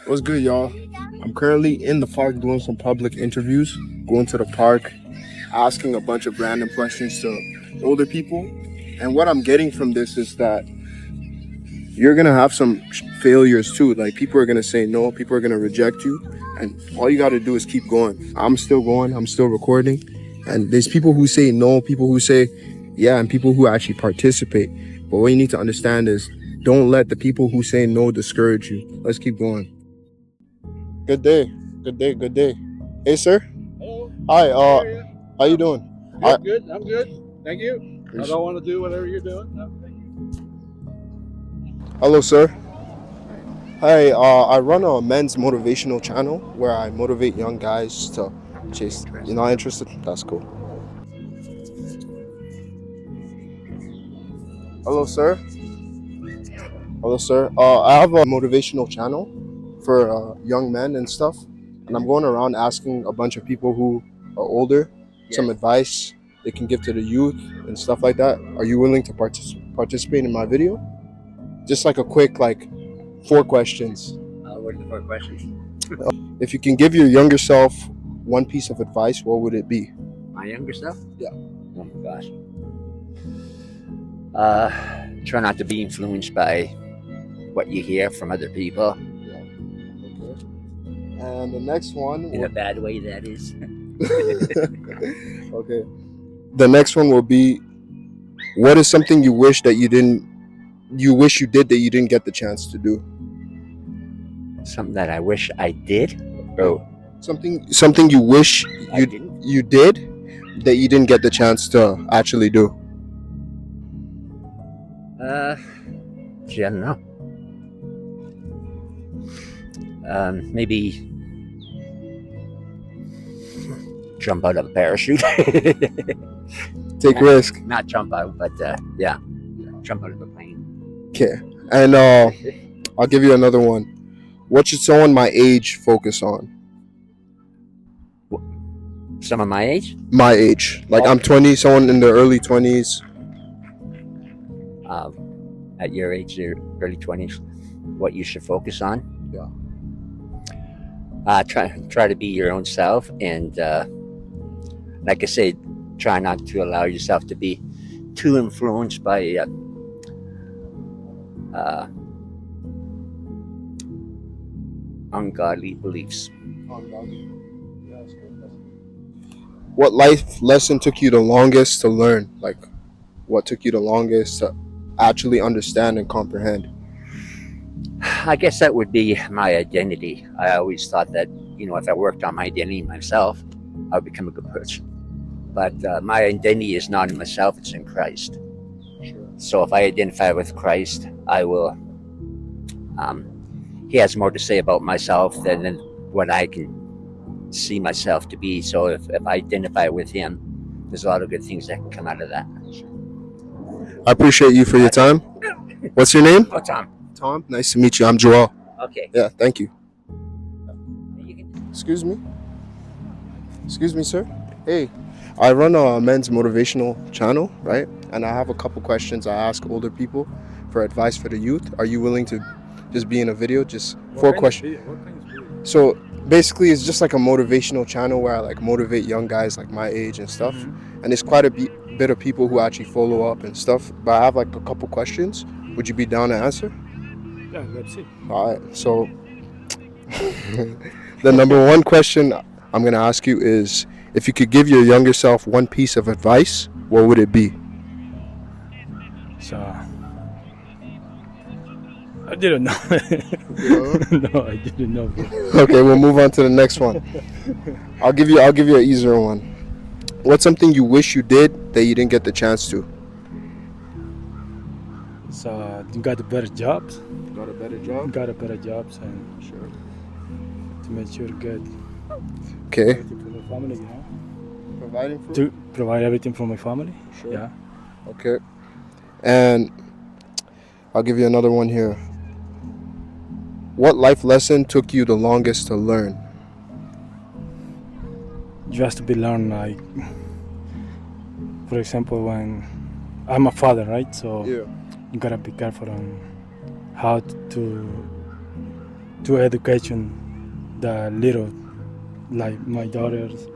What's good, y'all? I'm currently in the park doing some public interviews, going to the park, asking a bunch of random questions to older people. And what I'm getting from this is that you're gonna have some failures too. Like, people are gonna say no, people are gonna reject you, and all you gotta do is keep going. I'm still going, I'm still recording, and there's people who say no, people who say yeah, and people who actually participate. But what you need to understand is, don't let the people who say no discourage you. Let's keep going. Good day. Good day. Good day. Hey, sir. Hello. Hi. How are you? How you doing? Good, good. I'm good. Thank you. I don't want to do whatever you're doing. No, thank you. Hello, sir. Hi. I run a men's motivational channel where I motivate young guys to chase. You're not interested? That's cool. Hello, sir. Hello, sir. I have a motivational channel for young men and stuff, and I'm going around asking a bunch of people who are older some advice they can give to the youth and stuff like that. Are you willing to participate in my video? Just like a quick, like, 4 questions. What are the 4 questions? If you can give your younger self one piece of advice, what would it be? My younger self? Yeah. Oh my gosh. Try not to be influenced by what you hear from other people. Okay. And the next one. In a bad way, that is. Okay. The next one will be, what is something you wish that you did that you didn't get the chance to do? Something that I wish I did? Oh. Something you wish you did that you didn't get the chance to actually do. Gee, I don't know. Maybe jump out of a parachute. Take risk. Not jump out, but yeah, jump out of a plane. Okay. And I'll give you another one. What should someone my age focus on? Someone my age? My age. Like, I'm 20, someone in their early 20s. At your age, your early 20s, what you should focus on? Yeah. Try to be your own self, and like I said, try not to allow yourself to be too influenced by ungodly beliefs. What life lesson took you the longest to learn? Like, what took you the longest to actually understand and comprehend? I guess that would be my identity. I always thought that, if I worked on my identity myself, I would become a good person. But my identity is not in myself, it's in Christ. Sure. So if I identify with Christ, I will, he has more to say about myself than what I can see myself to be. So if I identify with him, there's a lot of good things that can come out of that. I appreciate you for your time. What's your name? Oh, Tom. Tom, nice to meet you. I'm Joel. Okay. Yeah, thank you. Excuse me, sir. Hey, I run a men's motivational channel, right? And I have a couple questions I ask older people for advice for the youth. Are you willing to just be in a video? Just 4 questions. So basically, it's just like a motivational channel where I like motivate young guys like my age and stuff. And there's quite a bit of people who actually follow up and stuff. But I have like a couple questions. Would you be down to answer? Yeah, let's see. All right. So the number one question I'm going to ask you is, if you could give your younger self one piece of advice, what would it be? So, I didn't know. No, I didn't know. Okay, we'll move on to the next one. I'll give you an easier one. What's something you wish you did that you didn't get the chance to? So, you got a better job. Got a better job? Got a better jobs and Sure. to make sure good. Okay. Everything for my family, Providing for? To provide everything for my family. Sure. Yeah. Okay. And I'll give you another one here. What life lesson took you the longest to learn? Just to be learned, like, for example, when I'm a father, right? So Yeah. you gotta be careful on how to to education the little, like my daughters,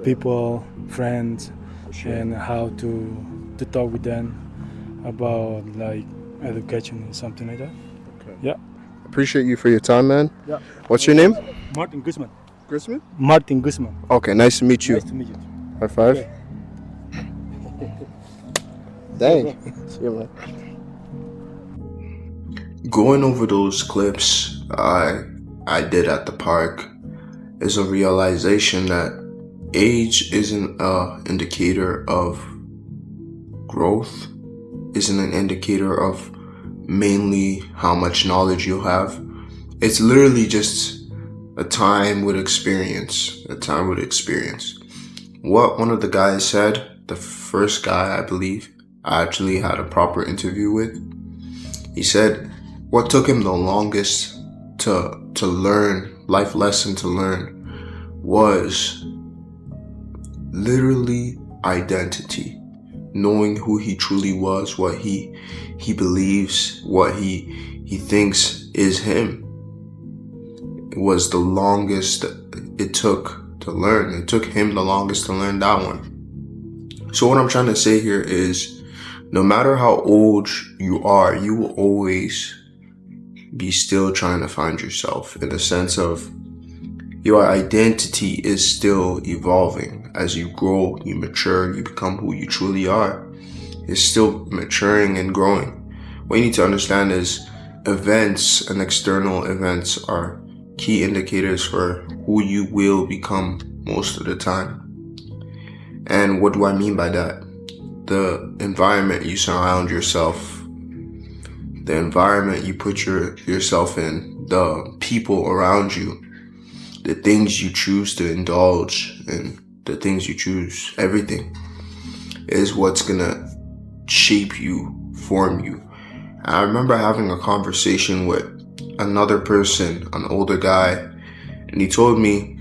people, friends, and how to talk with them about like education and something like that. Okay. Yeah. Appreciate you for your time, man. Yeah. What's your name? Martin Guzman. Grisman? Martin Guzman. Okay, nice to meet you. Nice to meet you. High five. Okay. Dang. See you, man. Going over those clips I did at the park is a realization that age isn't an indicator of growth, isn't an indicator of mainly how much knowledge you'll have. It's literally just a time with experience. What one of the guys said, the first guy I believe I actually had a proper interview with, he said what took him the longest to learn, life lesson to learn, was literally identity. Knowing who he truly was, what he believes, what he thinks is him. It was the longest it took to learn. It took him the longest to learn that one. So what I'm trying to say here is, no matter how old you are, you will always be still trying to find yourself, in the sense of your identity is still evolving. As you grow, you mature, you become who you truly are. It's still maturing and growing. What you need to understand is events and external events are key indicators for who you will become most of the time. And what do I mean by that? The environment you surround yourself, the environment you put yourself in, the people around you, the things you choose to indulge in, the things you choose, everything is what's gonna shape you, form you. I remember having a conversation with another person, an older guy, and he told me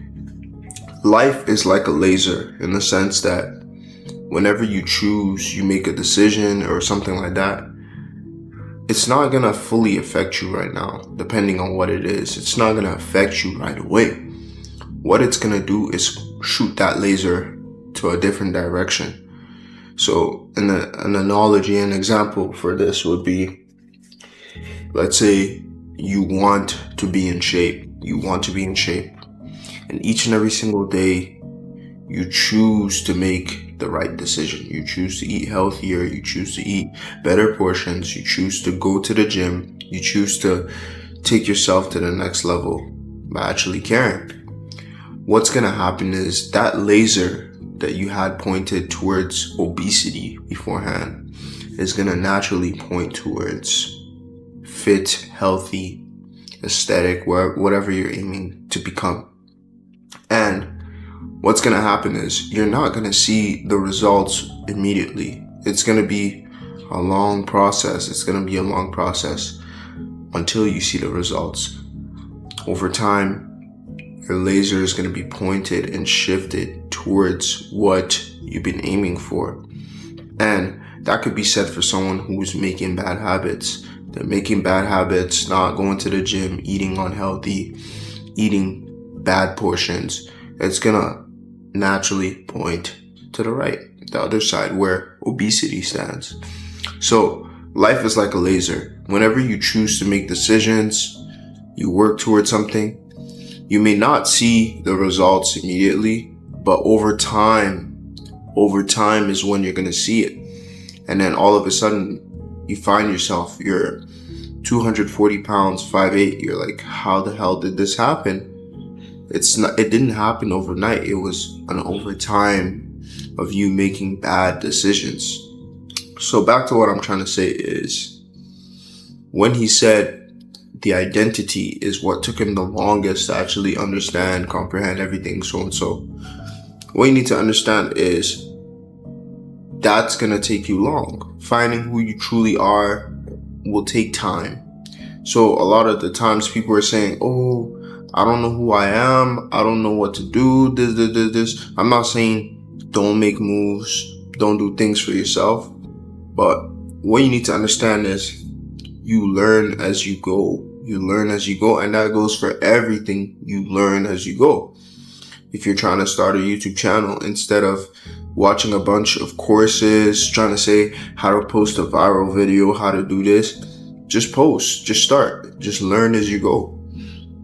life is like a laser, in the sense that whenever you choose, you make a decision or something like that, it's not gonna fully affect you right now, depending on what it is. It's not gonna affect you right away. What it's gonna do is shoot that laser to a different direction. So an analogy, an example for this would be, let's say you want to be in shape. And each and every single day, you choose to make the right decision. You choose to eat healthier. You choose to eat better portions. You choose to go to the gym. You choose to take yourself to the next level by actually caring. What's going to happen is that laser that you had pointed towards obesity beforehand is going to naturally point towards fit, healthy, aesthetic, whatever you're aiming to become. And what's going to happen is you're not going to see the results immediately. It's going to be a long process. Until you see the results. Over time, your laser is going to be pointed and shifted towards what you've been aiming for. And that could be said for someone who's making bad habits. They're making bad habits, not going to the gym, eating unhealthy, eating bad portions. It's going to naturally point to the right, the other side where obesity stands. So life is like a laser. Whenever you choose to make decisions, you work towards something, you may not see the results immediately, but over time is when you're going to see it. And then all of a sudden you find yourself, you're 240 pounds, 5'8". You're like, how the hell did this happen? It didn't happen overnight. It was an overtime of you making bad decisions. So back to what I'm trying to say is, when he said the identity is what took him the longest to actually understand, comprehend everything, so and so, what you need to understand is that's going to take you long. Finding who you truly are will take time. So a lot of the times people are saying, oh, I don't know who I am. I don't know what to do. This. I'm not saying don't make moves, don't do things for yourself. But what you need to understand is you learn as you go. You learn as you go, and that goes for everything. You learn as you go. If you're trying to start a YouTube channel, instead of watching a bunch of courses, trying to say how to post a viral video, how to do this, just post, just start, just learn as you go.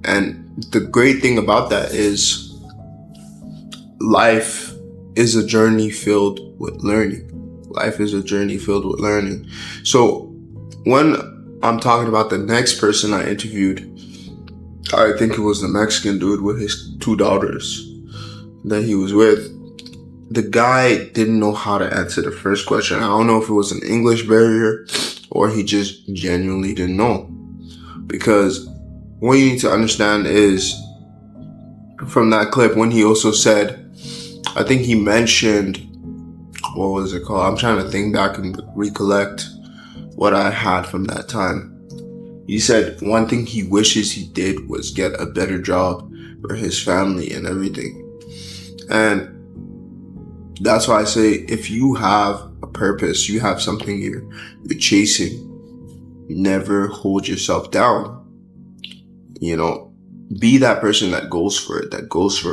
And the great thing about that is life is a journey filled with learning. Life is a journey filled with learning. So when I'm talking about the next person I interviewed, I think it was the Mexican dude with his 2 daughters that he was with. The guy didn't know how to answer the first question. I don't know if it was an English barrier or he just genuinely didn't know. Because what you need to understand is, from that clip, when he also said, I think he mentioned, what was it called? I'm trying to think back and recollect what I had from that time. He said one thing he wishes he did was get a better job for his family and everything. And that's why I say, if you have a purpose, you have something you're chasing, never hold yourself down. You know, be that person that goes for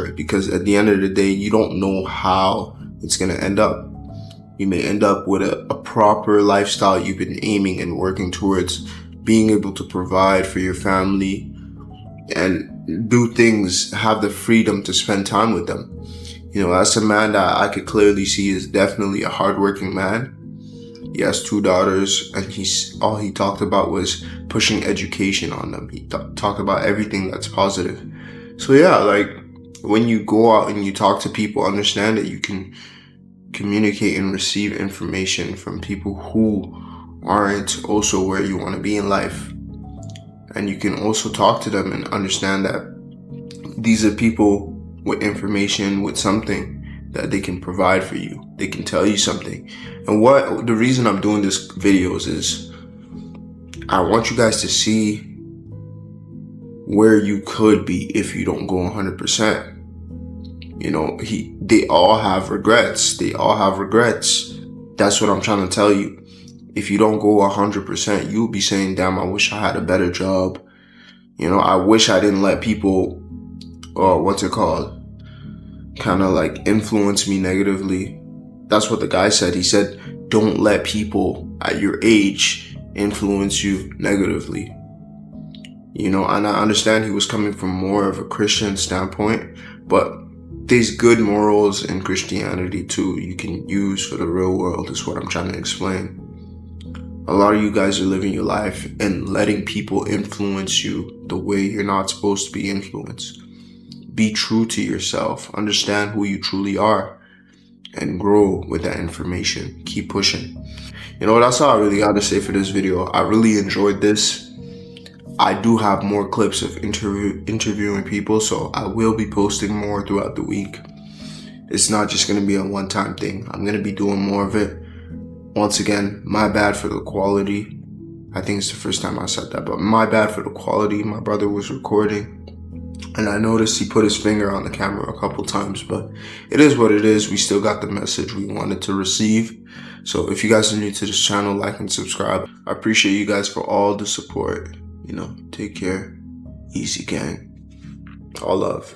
it, because at the end of the day, you don't know how it's going to end up. You may end up with a proper lifestyle you've been aiming and working towards, being able to provide for your family and do things, have the freedom to spend time with them. You know, that's a man that I could clearly see is definitely a hardworking man. He has 2 daughters, and all he talked about was pushing education on them. He talked about everything that's positive. So yeah, like, when you go out and you talk to people, understand that you can communicate and receive information from people who aren't also where you want to be in life. And you can also talk to them and understand that these are people with information, with something that they can provide for you. They can tell you something. And the reason I'm doing this videos is I want you guys to see where you could be if you don't go 100%. You know, they all have regrets. That's what I'm trying to tell you. If you don't go 100%, you'll be saying, damn, I wish I had a better job. You know, I wish I didn't let people, kind of like influence me negatively. That's what the guy said. He said, don't let people at your age influence you negatively. You know, and I understand he was coming from more of a Christian standpoint, but there's good morals in Christianity too you can use for the real world, is what I'm trying to explain. A lot of you guys are living your life and letting people influence you the way you're not supposed to be influenced. Be true to yourself. Understand who you truly are and grow with that information. Keep pushing. You know, that's all I really got to say for this video. I really enjoyed this. I do have more clips of interviewing people, so I will be posting more throughout the week. It's not just going to be a one-time thing. I'm going to be doing more of it. Once again, my bad for the quality. I think it's the first time I said that, but my bad for the quality. My brother was recording, and I noticed he put his finger on the camera a couple times, but it is what it is. We still got the message we wanted to receive. So if you guys are new to this channel, like and subscribe. I appreciate you guys for all the support. You know, take care. Easy gang. All love.